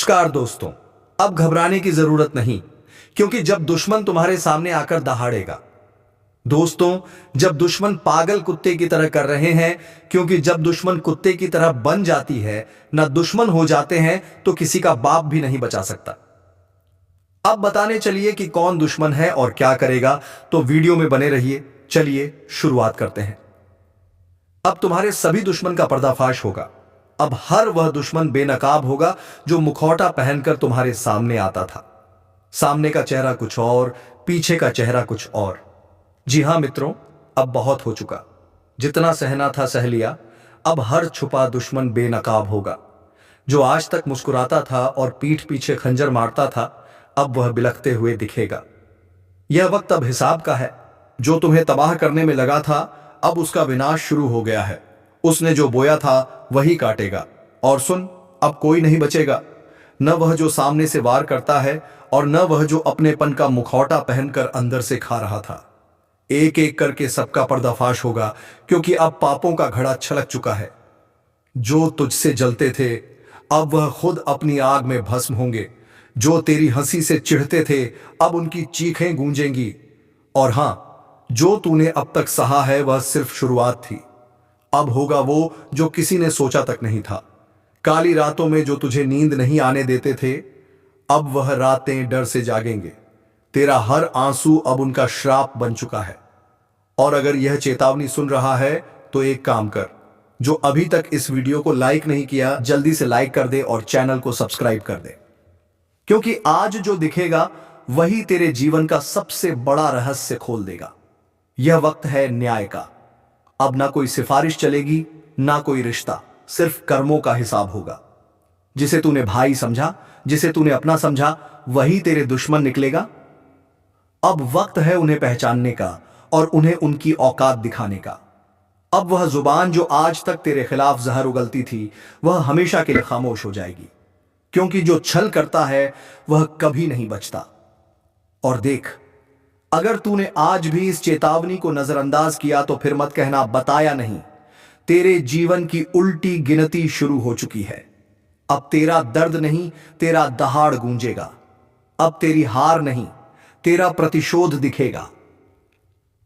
नमस्कार दोस्तों। अब घबराने की जरूरत नहीं, क्योंकि जब दुश्मन तुम्हारे सामने आकर दहाड़ेगा, दोस्तों, जब दुश्मन पागल कुत्ते की तरह कर रहे हैं, क्योंकि जब दुश्मन कुत्ते की तरह बन जाती है, ना दुश्मन हो जाते हैं तो किसी का बाप भी नहीं बचा सकता। अब बताने चलिए कि कौन दुश्मन है और क्या करेगा, तो वीडियो में बने रहिए। चलिए शुरुआत करते हैं। अब तुम्हारे सभी दुश्मन का पर्दाफाश होगा। अब हर वह दुश्मन बेनकाब होगा जो मुखौटा पहनकर तुम्हारे सामने आता था। सामने का चेहरा कुछ और, पीछे का चेहरा कुछ और। जी हां मित्रों, अब बहुत हो चुका। जितना सहना था सह लिया। अब हर छुपा दुश्मन बेनकाब होगा। जो आज तक मुस्कुराता था और पीठ पीछे खंजर मारता था, अब वह बिलखते हुए दिखेगा। यह वक्त अब हिसाब का है। जो तुम्हें तबाह करने में लगा था, अब उसका विनाश शुरू हो गया है। उसने जो बोया था वही काटेगा। और सुन, अब कोई नहीं बचेगा, न वह जो सामने से वार करता है और न वह जो अपनेपन का मुखौटा पहनकर अंदर से खा रहा था। एक एक करके सबका पर्दाफाश होगा, क्योंकि अब पापों का घड़ा छलक चुका है। जो तुझसे जलते थे, अब वह खुद अपनी आग में भस्म होंगे। जो तेरी हंसी से चिढ़ते थे, अब उनकी चीखें गूंजेंगी। और हां, जो तूने अब तक सहा है वह सिर्फ शुरुआत थी। अब होगा वो जो किसी ने सोचा तक नहीं था। काली रातों में जो तुझे नींद नहीं आने देते थे, अब वह रातें डर से जागेंगे। तेरा हर आंसू अब उनका श्राप बन चुका है। और अगर यह चेतावनी सुन रहा है तो एक काम कर, जो अभी तक इस वीडियो को लाइक नहीं किया, जल्दी से लाइक कर दे और चैनल को सब्सक्राइब कर दे, क्योंकि आज जो दिखेगा वही तेरे जीवन का सबसे बड़ा रहस्य खोल देगा। यह वक्त है न्याय का। अब ना कोई सिफारिश चलेगी, ना कोई रिश्ता, सिर्फ कर्मों का हिसाब होगा। जिसे तूने भाई समझा, जिसे तूने अपना समझा, वही तेरे दुश्मन निकलेगा। अब वक्त है उन्हें पहचानने का और उन्हें उनकी औकात दिखाने का। अब वह जुबान जो आज तक तेरे खिलाफ जहर उगलती थी, वह हमेशा के लिए खामोश हो जाएगी, क्योंकि जो छल करता है वह कभी नहीं बचता। और देख, अगर तूने आज भी इस चेतावनी को नजरअंदाज किया तो फिर मत कहना बताया नहीं। तेरे जीवन की उल्टी गिनती शुरू हो चुकी है। अब तेरा दर्द नहीं, तेरा दहाड़ गूंजेगा। अब तेरी हार नहीं, तेरा प्रतिशोध दिखेगा।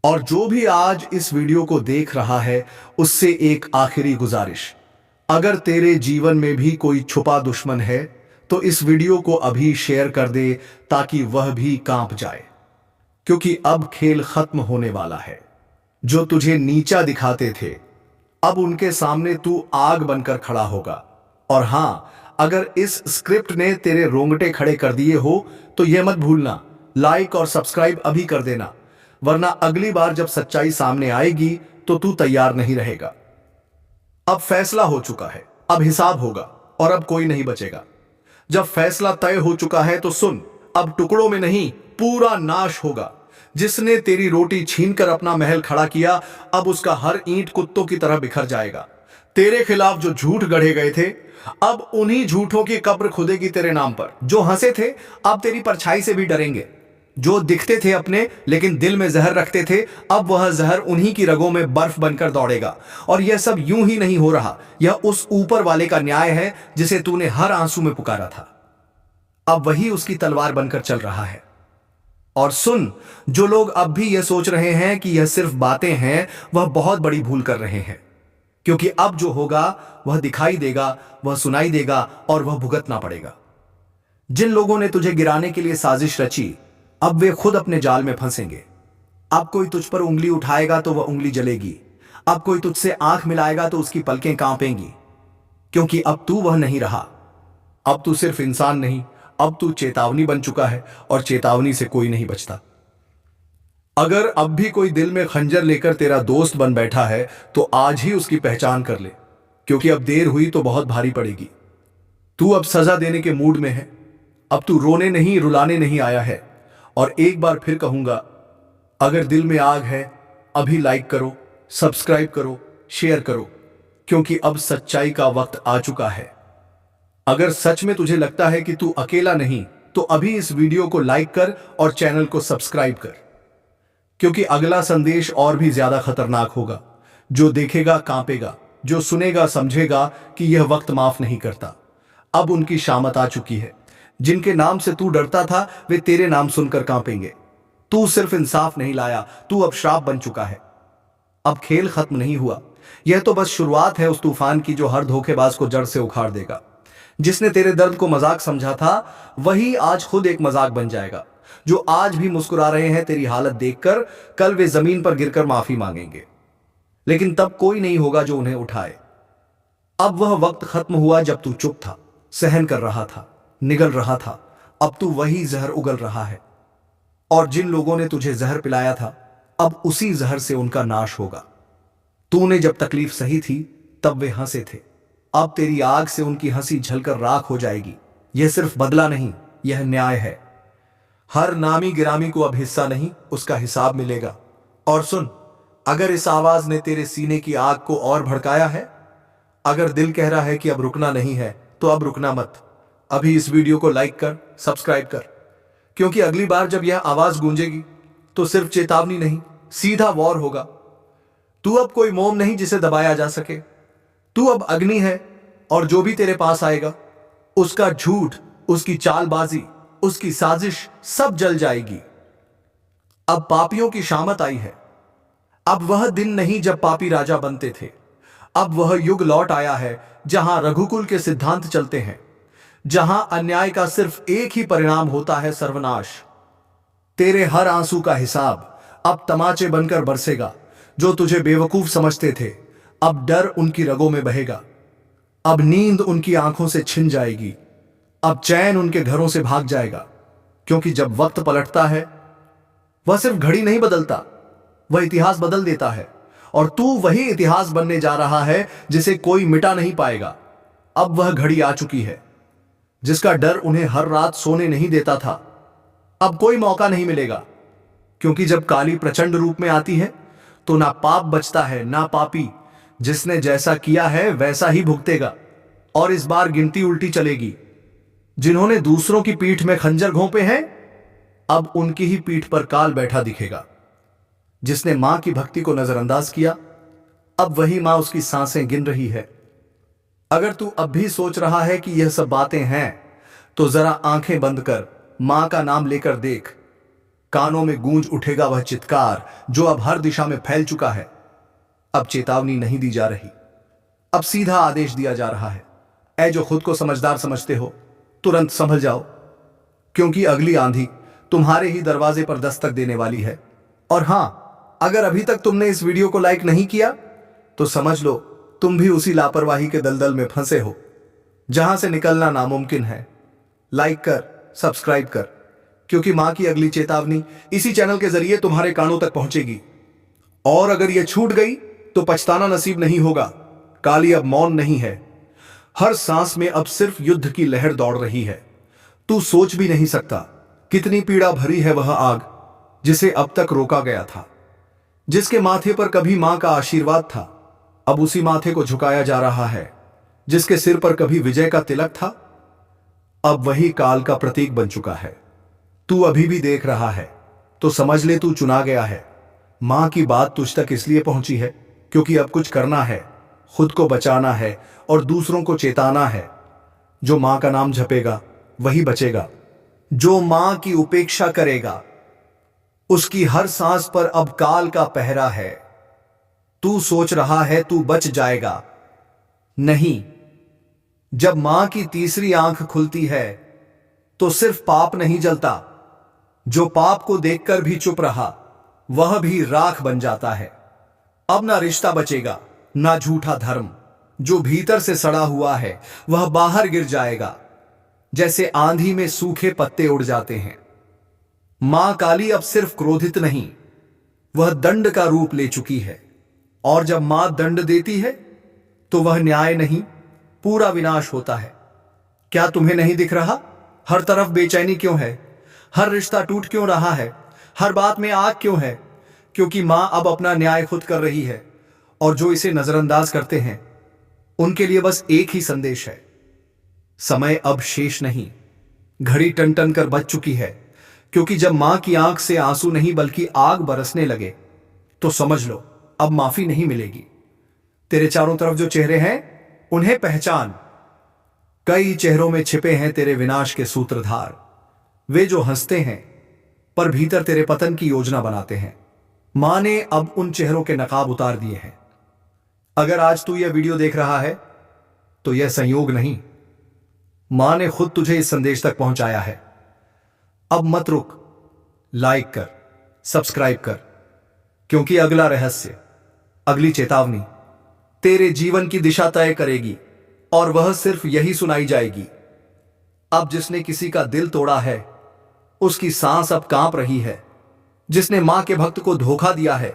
और जो भी आज इस वीडियो को देख रहा है, उससे एक आखिरी गुजारिश। अगर तेरे जीवन में भी कोई छुपा दुश्मन है, तो इस वीडियो को अभी शेयर कर दे, ताकि वह भी कांप जाए। क्योंकि अब खेल खत्म होने वाला है। जो तुझे नीचा दिखाते थे, अब उनके सामने तू आग बनकर खड़ा होगा। और हां, अगर इस स्क्रिप्ट ने तेरे रोंगटे खड़े कर दिए हो, तो यह मत भूलना, लाइक और सब्सक्राइब अभी कर देना, वरना अगली बार जब सच्चाई सामने आएगी तो तू तैयार नहीं रहेगा। अब फैसला हो चुका है, अब हिसाब होगा और अब कोई नहीं बचेगा। जब फैसला तय हो चुका है तो सुन, अब टुकड़ों में नहीं, पूरा नाश होगा। जिसने तेरी रोटी छीनकर अपना महल खड़ा किया, अब उसका हर ईंट कुत्तों की तरह बिखर जाएगा। तेरे खिलाफ जो झूठ गढ़े गए थे, अब उन्हीं झूठों की कब्र खुदेगी तेरे नाम पर। जो हंसे थे, अब तेरी परछाई से भी डरेंगे। जो दिखते थे अपने, लेकिन दिल में जहर रखते थे, अब वह जहर उन्हीं की रगों में बर्फ बनकर दौड़ेगा। और यह सब यूं ही नहीं हो रहा, यह उस ऊपर वाले का न्याय है जिसे तूने हर आंसू में पुकारा था। अब वही उसकी तलवार बनकर चल रहा है। और सुन, जो लोग अब भी यह सोच रहे हैं कि यह सिर्फ बातें हैं, वह बहुत बड़ी भूल कर रहे हैं। क्योंकि अब जो होगा वह दिखाई देगा, वह सुनाई देगा और वह भुगतना पड़ेगा। जिन लोगों ने तुझे गिराने के लिए साजिश रची, अब वे खुद अपने जाल में फंसेंगे। अब कोई तुझ पर उंगली उठाएगा तो वह उंगली जलेगी। अब कोई तुझसे आंख मिलाएगा तो उसकी पलकें कांपेंगी। क्योंकि अब तू वह नहीं रहा। अब तू सिर्फ इंसान नहीं, अब तू चेतावनी बन चुका है, और चेतावनी से कोई नहीं बचता। अगर अब भी कोई दिल में खंजर लेकर तेरा दोस्त बन बैठा है, तो आज ही उसकी पहचान कर ले, क्योंकि अब देर हुई तो बहुत भारी पड़ेगी। तू अब सजा देने के मूड में है। अब तू रोने नहीं, रुलाने नहीं आया है। और एक बार फिर कहूंगा, अगर दिल में आग है, अभी लाइक करो, सब्सक्राइब करो, शेयर करो, क्योंकि अब सच्चाई का वक्त आ चुका है। अगर सच में तुझे लगता है कि तू अकेला नहीं, तो अभी इस वीडियो को लाइक कर और चैनल को सब्सक्राइब कर, क्योंकि अगला संदेश और भी ज्यादा खतरनाक होगा। जो देखेगा कांपेगा, जो सुनेगा समझेगा कि यह वक्त माफ नहीं करता। अब उनकी शामत आ चुकी है। जिनके नाम से तू डरता था वे तेरे नाम सुनकर कांपेंगे। तू सिर्फ इंसाफ नहीं लाया, तू अब श्राप बन चुका है। अब खेल खत्म नहीं हुआ, यह तो बस शुरुआत है उस तूफान की जो हर धोखेबाज को जड़ से उखाड़ देगा। जिसने तेरे दर्द को मजाक समझा था वही आज खुद एक मजाक बन जाएगा। जो आज भी मुस्कुरा रहे हैं तेरी हालत देखकर, कल वे जमीन पर गिरकर माफी मांगेंगे, लेकिन तब कोई नहीं होगा जो उन्हें उठाए। अब वह वक्त खत्म हुआ जब तू चुप था, सहन कर रहा था, निगल रहा था। अब तू वही जहर उगल रहा है, और जिन लोगों ने तुझे जहर पिलाया था अब उसी जहर से उनका नाश होगा। तूने जब तकलीफ सही थी तब वे हंसे थे, अब तेरी आग से उनकी हंसी झलकर राख हो जाएगी। यह सिर्फ बदला नहीं, यह न्याय है। हर नामी गिरामी को अब हिस्सा नहीं, उसका हिसाब मिलेगा। और सुन, अगर इस आवाज ने तेरे सीने की आग को और भड़काया है, अगर दिल कह रहा है कि अब रुकना नहीं है, तो अब रुकना मत। अभी इस वीडियो को लाइक कर, सब्सक्राइब कर, क्योंकि अगली बार जब यह आवाज गूंजेगी तो सिर्फ चेतावनी नहीं, सीधा वॉर होगा। तू अब कोई मोम नहीं जिसे दबाया जा सके, तू अब अग्नि है, और जो भी तेरे पास आएगा उसका झूठ, उसकी चालबाजी, उसकी साजिश सब जल जाएगी। अब पापियों की शामत आई है। अब वह दिन नहीं जब पापी राजा बनते थे, अब वह युग लौट आया है जहां रघुकुल के सिद्धांत चलते हैं, जहां अन्याय का सिर्फ एक ही परिणाम होता है, सर्वनाश। तेरे हर आंसू का हिसाब अब तमाचे बनकर बरसेगा। जो तुझे बेवकूफ समझते थे अब डर उनकी रगों में बहेगा, अब नींद उनकी आंखों से छिन जाएगी, अब चैन उनके घरों से भाग जाएगा। क्योंकि जब वक्त पलटता है वह सिर्फ घड़ी नहीं बदलता, वह इतिहास बदल देता है। और तू वही इतिहास बनने जा रहा है जिसे कोई मिटा नहीं पाएगा। अब वह घड़ी आ चुकी है जिसका डर उन्हें हर रात सोने नहीं देता था। अब कोई मौका नहीं मिलेगा, क्योंकि जब काली प्रचंड रूप में आती है तो ना पाप बचता है ना पापी। जिसने जैसा किया है वैसा ही भुगतेगा। और इस बार गिनती उल्टी चलेगी। जिन्होंने दूसरों की पीठ में खंजर घोंपे हैं अब उनकी ही पीठ पर काल बैठा दिखेगा। जिसने मां की भक्ति को नजरअंदाज किया अब वही मां उसकी सांसें गिन रही है। अगर तू अब भी सोच रहा है कि यह सब बातें हैं तो जरा आंखें बंद कर मां का नाम लेकर देख। कानों में गूंज उठेगा वह चित्कार जो अब हर दिशा में फैल चुका है। अब चेतावनी नहीं दी जा रही, अब सीधा आदेश दिया जा रहा है। ऐ जो खुद को समझदार समझते हो, तुरंत संभल जाओ, क्योंकि अगली आंधी तुम्हारे ही दरवाजे पर दस्तक देने वाली है। और हां, अगर अभी तक तुमने इस वीडियो को लाइक नहीं किया तो समझ लो तुम भी उसी लापरवाही के दलदल में फंसे हो जहां से निकलना नामुमकिन है। लाइक कर, सब्सक्राइब कर, क्योंकि मां की अगली चेतावनी इसी चैनल के जरिए तुम्हारे कानों तक पहुंचेगी। और अगर यह छूट गई तो पछताना नसीब नहीं होगा। काली अब मौन नहीं है, हर सांस में अब सिर्फ युद्ध की लहर दौड़ रही है। तू सोच भी नहीं सकता कितनी पीड़ा भरी है वह आग जिसे अब तक रोका गया था। जिसके माथे पर कभी मां का आशीर्वाद था अब उसी माथे को झुकाया जा रहा है। जिसके सिर पर कभी विजय का तिलक था अब वही काल का प्रतीक बन चुका है। तू अभी भी देख रहा है तो समझ ले तू चुना गया है। मां की बात तुझ तक इसलिए पहुंची है क्योंकि अब कुछ करना है, खुद को बचाना है और दूसरों को चेताना है। जो मां का नाम जपेगा वही बचेगा। जो मां की उपेक्षा करेगा उसकी हर सांस पर अब काल का पहरा है। तू सोच रहा है तू बच जाएगा, नहीं। जब मां की तीसरी आंख खुलती है तो सिर्फ पाप नहीं जलता, जो पाप को देखकर भी चुप रहा वह भी राख बन जाता है। अब ना रिश्ता बचेगा ना झूठा धर्म। जो भीतर से सड़ा हुआ है वह बाहर गिर जाएगा, जैसे आंधी में सूखे पत्ते उड़ जाते हैं। मां काली अब सिर्फ क्रोधित नहीं, वह दंड का रूप ले चुकी है। और जब मां दंड देती है तो वह न्याय नहीं, पूरा विनाश होता है। क्या तुम्हें नहीं दिख रहा हर तरफ बेचैनी क्यों है? हर रिश्ता टूट क्यों रहा है? हर बात में आग क्यों है? क्योंकि मां अब अपना न्याय खुद कर रही है। और जो इसे नजरअंदाज करते हैं उनके लिए बस एक ही संदेश है, समय अब शेष नहीं। घड़ी टन टन कर बज चुकी है, क्योंकि जब मां की आंख से आंसू नहीं बल्कि आग बरसने लगे तो समझ लो अब माफी नहीं मिलेगी। तेरे चारों तरफ जो चेहरे हैं उन्हें पहचान। कई चेहरों में छिपे हैं तेरे विनाश के सूत्रधार, वे जो हंसते हैं पर भीतर तेरे पतन की योजना बनाते हैं। मां ने अब उन चेहरों के नकाब उतार दिए हैं। अगर आज तू यह वीडियो देख रहा है तो यह संयोग नहीं, मां ने खुद तुझे इस संदेश तक पहुंचाया है। अब मत रुक, लाइक कर, सब्सक्राइब कर, क्योंकि अगला रहस्य, अगली चेतावनी तेरे जीवन की दिशा तय करेगी और वह सिर्फ यही सुनाई जाएगी। अब जिसने किसी का दिल तोड़ा है उसकी सांस अब कांप रही है। जिसने मां के भक्त को धोखा दिया है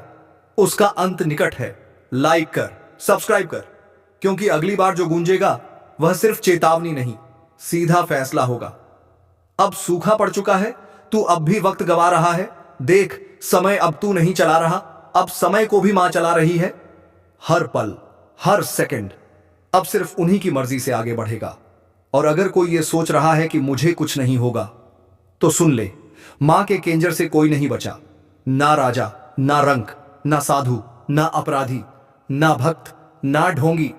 उसका अंत निकट है। लाइक कर, सब्सक्राइब कर, क्योंकि अगली बार जो गूंजेगा वह सिर्फ चेतावनी नहीं, सीधा फैसला होगा। अब सूखा पड़ चुका है, तू अब भी वक्त गवा रहा है। देख, समय अब तू नहीं चला रहा, अब समय को भी मां चला रही है। हर पल, हर सेकंड अब सिर्फ उन्हीं की मर्जी से आगे बढ़ेगा। और अगर कोई यह सोच रहा है कि मुझे कुछ नहीं होगा, तो सुन ले, मां के केंजर से कोई नहीं बचा। ना राजा, ना रंक, ना साधु, ना अपराधी, ना भक्त, ना ढोंगी।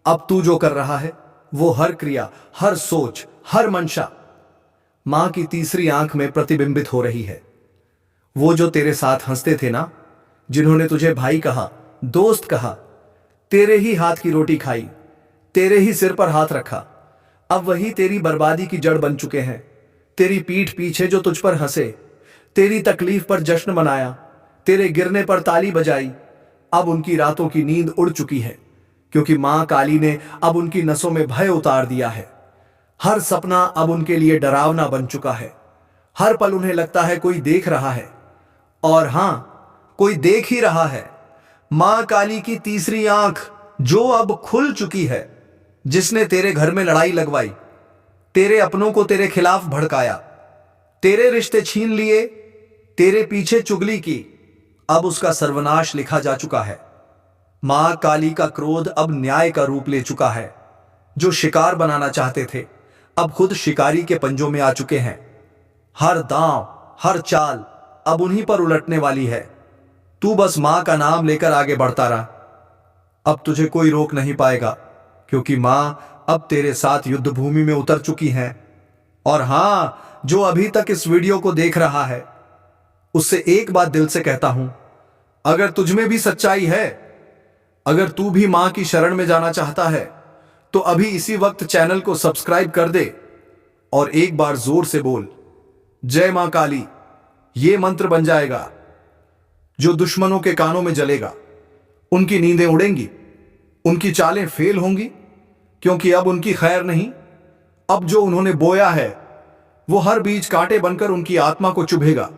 अब तू जो कर रहा है वो हर क्रिया, हर सोच, हर मंशा मां की तीसरी आंख में प्रतिबिंबित हो रही है। वो जो तेरे साथ हंसते थे ना, जिन्होंने तुझे भाई कहा, दोस्त कहा, तेरे ही हाथ की रोटी खाई, तेरे ही सिर पर हाथ रखा, अब वही तेरी बर्बादी की जड़ बन चुके हैं। तेरी पीठ पीछे जो तुझ पर हंसे, तेरी तकलीफ पर जश्न मनाया, तेरे गिरने पर ताली बजाई, अब उनकी रातों की नींद उड़ चुकी है, क्योंकि मां काली ने अब उनकी नसों में भय उतार दिया है। हर सपना अब उनके लिए डरावना बन चुका है। हर पल उन्हें लगता है कोई देख रहा है, और हां, कोई देख ही रहा है। मां काली की तीसरी आंख जो अब खुल चुकी है, जिसने तेरे घर में लड़ाई लगवाई, तेरे अपनों को तेरे खिलाफ भड़काया, तेरे रिश्ते छीन लिए, तेरे पीछे चुगली की, अब उसका सर्वनाश लिखा जा चुका है। मां काली का क्रोध अब न्याय का रूप ले चुका है। जो शिकार बनाना चाहते थे अब खुद शिकारी के पंजों में आ चुके हैं। हर दांव, हर चाल अब उन्हीं पर उलटने वाली है। तू बस मां का नाम लेकर आगे बढ़ता रहा। अब तुझे कोई रोक नहीं पाएगा, क्योंकि मां अब तेरे साथ युद्ध भूमि में उतर चुकी हैं। और हां, जो अभी तक इस वीडियो को देख रहा है, उससे एक बात दिल से कहता हूं, अगर तुझमें भी सच्चाई है, अगर तू भी मां की शरण में जाना चाहता है, तो अभी इसी वक्त चैनल को सब्सक्राइब कर दे और एक बार जोर से बोल, जय मां काली। यह मंत्र बन जाएगा जो दुश्मनों के कानों में जलेगा। उनकी नींदें उड़ेंगी, उनकी चालें फेल होंगी, क्योंकि अब उनकी खैर नहीं। अब जो उन्होंने बोया है वो हर बीज कांटे बनकर उनकी आत्मा को चुभेगा।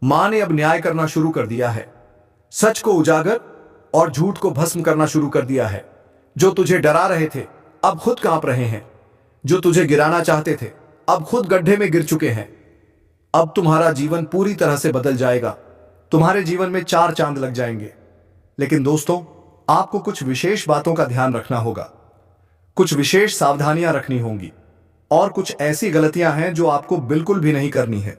मां ने अब न्याय करना शुरू कर दिया है। सच को उजागर और झूठ को भस्म करना शुरू कर दिया है। जो तुझे डरा रहे थे अब खुद कांप रहे हैं। जो तुझे गिराना चाहते थे अब खुद गड्ढे में गिर चुके हैं। अब तुम्हारा जीवन पूरी तरह से बदल जाएगा। तुम्हारे जीवन में 4 चांद लग जाएंगे। लेकिन दोस्तों, आपको कुछ विशेष बातों का ध्यान रखना होगा, कुछ विशेष सावधानियां रखनी होंगी, और कुछ ऐसी गलतियां हैं जो आपको बिल्कुल भी नहीं करनी है।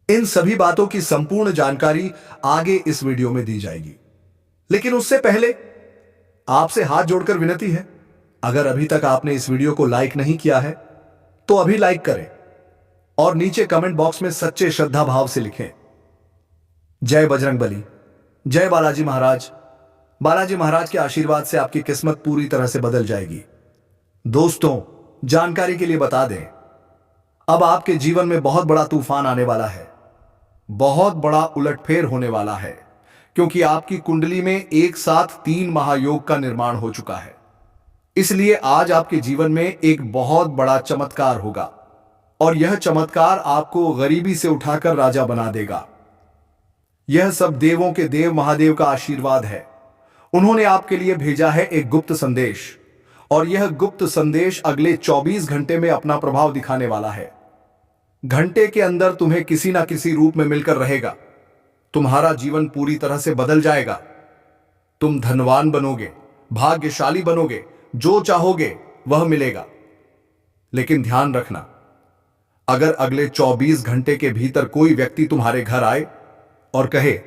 इन सभी बातों की संपूर्ण जानकारी आगे इस वीडियो में दी जाएगी। लेकिन उससे पहले आपसे हाथ जोड़कर विनती है, अगर अभी तक आपने इस वीडियो को लाइक नहीं किया है तो अभी लाइक करें और नीचे कमेंट बॉक्स में सच्चे श्रद्धा भाव से लिखें, जय बजरंगबली, जय बालाजी महाराज। बालाजी महाराज के आशीर्वाद से आपकी किस्मत पूरी तरह से बदल जाएगी। दोस्तों, जानकारी के लिए बता दें, अब आपके जीवन में बहुत बड़ा तूफान आने वाला है। बहुत बड़ा उलटफेर होने वाला है, क्योंकि आपकी कुंडली में एक साथ 3 महायोग का निर्माण हो चुका है। इसलिए आज आपके जीवन में एक बहुत बड़ा चमत्कार होगा, और यह चमत्कार आपको गरीबी से उठाकर राजा बना देगा। यह सब देवों के देव महादेव का आशीर्वाद है। उन्होंने आपके लिए भेजा है एक गुप्त संदेश, और यह गुप्त संदेश अगले 24 घंटे में अपना प्रभाव दिखाने वाला है। घंटे के अंदर तुम्हें किसी ना किसी रूप में मिलकर रहेगा। तुम्हारा जीवन पूरी तरह से बदल जाएगा। तुम धनवान बनोगे, भाग्यशाली बनोगे, जो चाहोगे वह मिलेगा। लेकिन ध्यान रखना, अगर अगले 24 घंटे के भीतर कोई व्यक्ति तुम्हारे घर आए और कहे,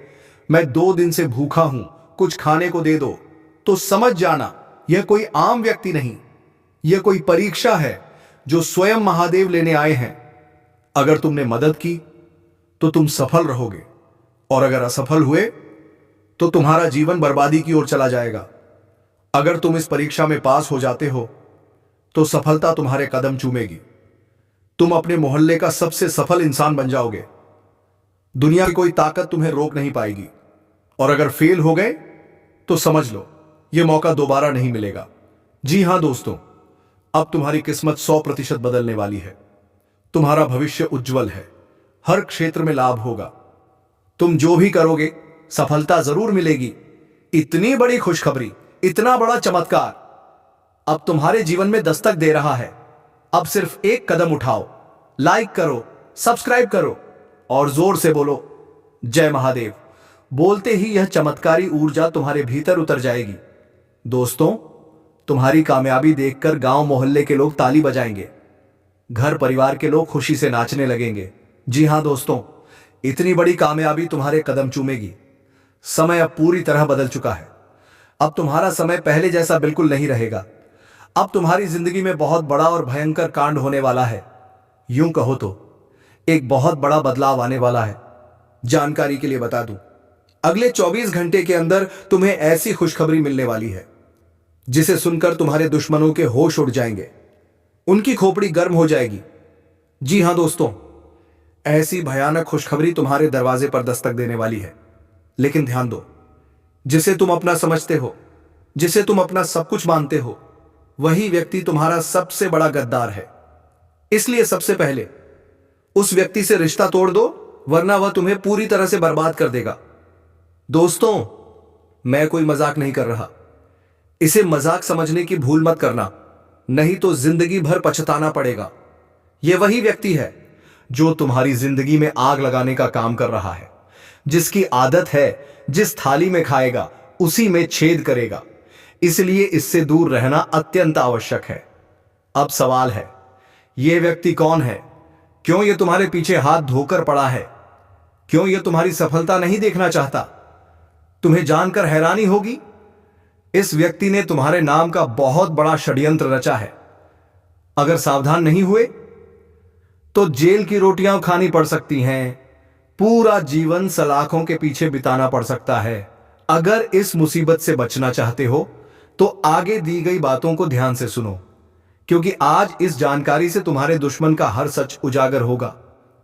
मैं 2 दिन से भूखा हूं, कुछ खाने को दे दो, तो समझ जाना यह कोई आम व्यक्ति नहीं, यह कोई परीक्षा है जो स्वयं महादेव लेने आए हैं। अगर तुमने मदद की तो तुम सफल रहोगे, और अगर असफल हुए तो तुम्हारा जीवन बर्बादी की ओर चला जाएगा। अगर तुम इस परीक्षा में पास हो जाते हो तो सफलता तुम्हारे कदम चूमेगी। तुम अपने मोहल्ले का सबसे सफल इंसान बन जाओगे। दुनिया की कोई ताकत तुम्हें रोक नहीं पाएगी। और अगर फेल हो गए तो समझ लो यह मौका दोबारा नहीं मिलेगा। जी हां दोस्तों, अब तुम्हारी किस्मत 100% बदलने वाली है। तुम्हारा भविष्य उज्जवल है। हर क्षेत्र में लाभ होगा। तुम जो भी करोगे सफलता जरूर मिलेगी। इतनी बड़ी खुशखबरी, इतना बड़ा चमत्कार अब तुम्हारे जीवन में दस्तक दे रहा है। अब सिर्फ एक कदम उठाओ, लाइक करो, सब्सक्राइब करो और जोर से बोलो जय महादेव। बोलते ही यह चमत्कारी ऊर्जा तुम्हारे भीतर उतर जाएगी। दोस्तों, तुम्हारी कामयाबी देखकर गांव मोहल्ले के लोग ताली बजाएंगे। घर परिवार के लोग खुशी से नाचने लगेंगे। जी हां दोस्तों, इतनी बड़ी कामयाबी तुम्हारे कदम चूमेगी। समय अब पूरी तरह बदल चुका है। अब तुम्हारा समय पहले जैसा बिल्कुल नहीं रहेगा। अब तुम्हारी जिंदगी में बहुत बड़ा और भयंकर कांड होने वाला है। यूं कहो तो एक बहुत बड़ा बदलाव आने वाला है। जानकारी के लिए बता दूं, अगले 24 घंटे के अंदर तुम्हें ऐसी खुशखबरी मिलने वाली है जिसे सुनकर तुम्हारे दुश्मनों के होश उड़ जाएंगे, उनकी खोपड़ी गर्म हो जाएगी। जी हां दोस्तों, ऐसी भयानक खुशखबरी तुम्हारे दरवाजे पर दस्तक देने वाली है। लेकिन ध्यान दो, जिसे तुम अपना समझते हो, जिसे तुम अपना सब कुछ मानते हो, वही व्यक्ति तुम्हारा सबसे बड़ा गद्दार है। इसलिए सबसे पहले उस व्यक्ति से रिश्ता तोड़ दो, वरना वह तुम्हें पूरी तरह से बर्बाद कर देगा। दोस्तों, मैं कोई मजाक नहीं कर रहा। इसे मजाक समझने की भूल मत करना, नहीं तो जिंदगी भर पछताना पड़ेगा। यह वही व्यक्ति है जो तुम्हारी जिंदगी में आग लगाने का काम कर रहा है, जिसकी आदत है जिस थाली में खाएगा उसी में छेद करेगा। इसलिए इससे दूर रहना अत्यंत आवश्यक है। अब सवाल है, यह व्यक्ति कौन है? क्यों यह तुम्हारे पीछे हाथ धोकर पड़ा है? क्यों यह तुम्हारी सफलता नहीं देखना चाहता? तुम्हें जानकर हैरानी होगी, इस व्यक्ति ने तुम्हारे नाम का बहुत बड़ा षड्यंत्र रचा है। अगर सावधान नहीं हुए तो जेल की रोटियां खानी पड़ सकती हैं, पूरा जीवन सलाखों के पीछे बिताना पड़ सकता है। अगर इस मुसीबत से बचना चाहते हो तो आगे दी गई बातों को ध्यान से सुनो, क्योंकि आज इस जानकारी से तुम्हारे दुश्मन का हर सच उजागर होगा,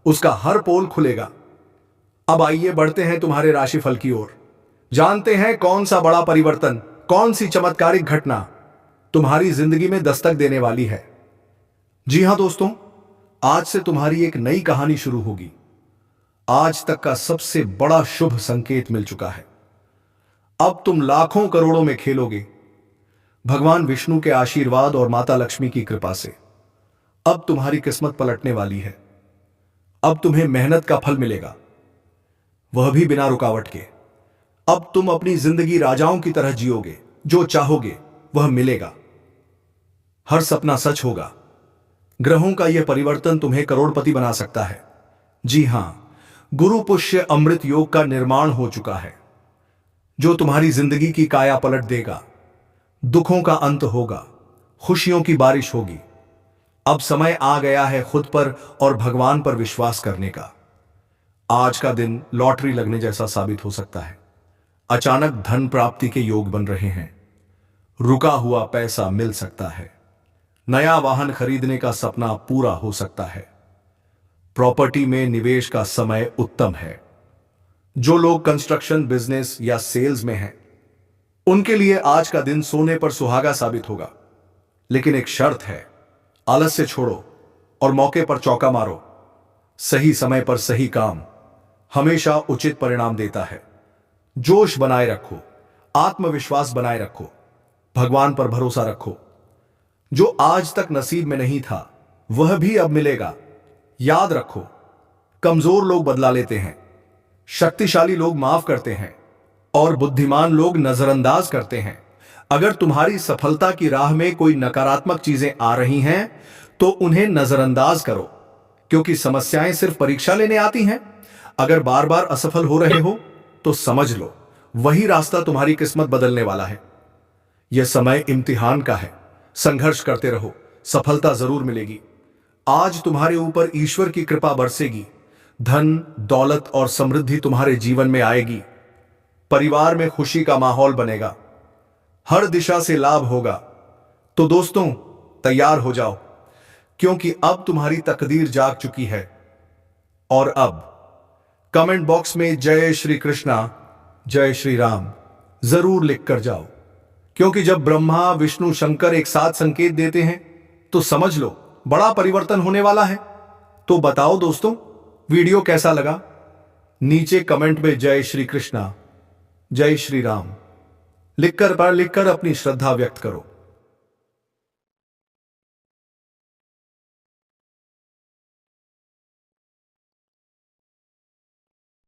उसका हर पोल खुलेगा। अब आइए बढ़ते हैं तुम्हारे राशिफल की ओर। जानते हैं कौन सा बड़ा परिवर्तन, कौन सी चमत्कारिक घटना तुम्हारी जिंदगी में दस्तक देने वाली है। जी हां दोस्तों, आज से तुम्हारी एक नई कहानी शुरू होगी। आज तक का सबसे बड़ा शुभ संकेत मिल चुका है। अब तुम लाखों करोड़ों में खेलोगे, भगवान विष्णु के आशीर्वाद और माता लक्ष्मी की कृपा से। अब तुम्हारी किस्मत पलटने वाली है। अब तुम्हें मेहनत का फल मिलेगा, वह भी बिना रुकावट के। अब तुम अपनी जिंदगी राजाओं की तरह जियोगे, जो चाहोगे वह मिलेगा। हर सपना सच होगा। ग्रहों का यह परिवर्तन तुम्हें करोड़पति बना सकता है। जी हां, गुरु पुष्य अमृत योग का निर्माण हो चुका है, जो तुम्हारी जिंदगी की काया पलट देगा। दुखों का अंत होगा, खुशियों की बारिश होगी। अब समय आ गया है खुद पर और भगवान पर विश्वास करने का। आज का दिन लॉटरी लगने जैसा साबित हो सकता है। अचानक धन प्राप्ति के योग बन रहे हैं। रुका हुआ पैसा मिल सकता है। नया वाहन खरीदने का सपना पूरा हो सकता है। प्रॉपर्टी में निवेश का समय उत्तम है। जो लोग कंस्ट्रक्शन, बिजनेस या सेल्स में हैं, उनके लिए आज का दिन सोने पर सुहागा साबित होगा। लेकिन एक शर्त है, आलस्य छोड़ो और मौके पर चौका मारो। सही समय पर सही काम हमेशा उचित परिणाम देता है। जोश बनाए रखो, आत्मविश्वास बनाए रखो, भगवान पर भरोसा रखो। जो आज तक नसीब में नहीं था वह भी अब मिलेगा। याद रखो, कमजोर लोग बदला लेते हैं, शक्तिशाली लोग माफ करते हैं और बुद्धिमान लोग नजरअंदाज करते हैं। अगर तुम्हारी सफलता की राह में कोई नकारात्मक चीजें आ रही हैं तो उन्हें नजरअंदाज करो, क्योंकि समस्याएं सिर्फ परीक्षा लेने आती हैं। अगर बार बार असफल हो रहे हो तो समझ लो वही रास्ता तुम्हारी किस्मत बदलने वाला है। यह समय इम्तिहान का है। संघर्ष करते रहो, सफलता जरूर मिलेगी। आज तुम्हारे ऊपर ईश्वर की कृपा बरसेगी। धन, दौलत और समृद्धि तुम्हारे जीवन में आएगी। परिवार में खुशी का माहौल बनेगा। हर दिशा से लाभ होगा। तो दोस्तों, तैयार हो जाओ, क्योंकि अब तुम्हारी तकदीर जाग चुकी है। और अब कमेंट बॉक्स में जय श्री कृष्णा, जय श्री राम जरूर लिख कर जाओ, क्योंकि जब ब्रह्मा, विष्णु, शंकर एक साथ संकेत देते हैं तो समझ लो बड़ा परिवर्तन होने वाला है। तो बताओ दोस्तों, वीडियो कैसा लगा? नीचे कमेंट में जय श्री कृष्णा, जय श्री राम लिखकर अपनी श्रद्धा व्यक्त करो।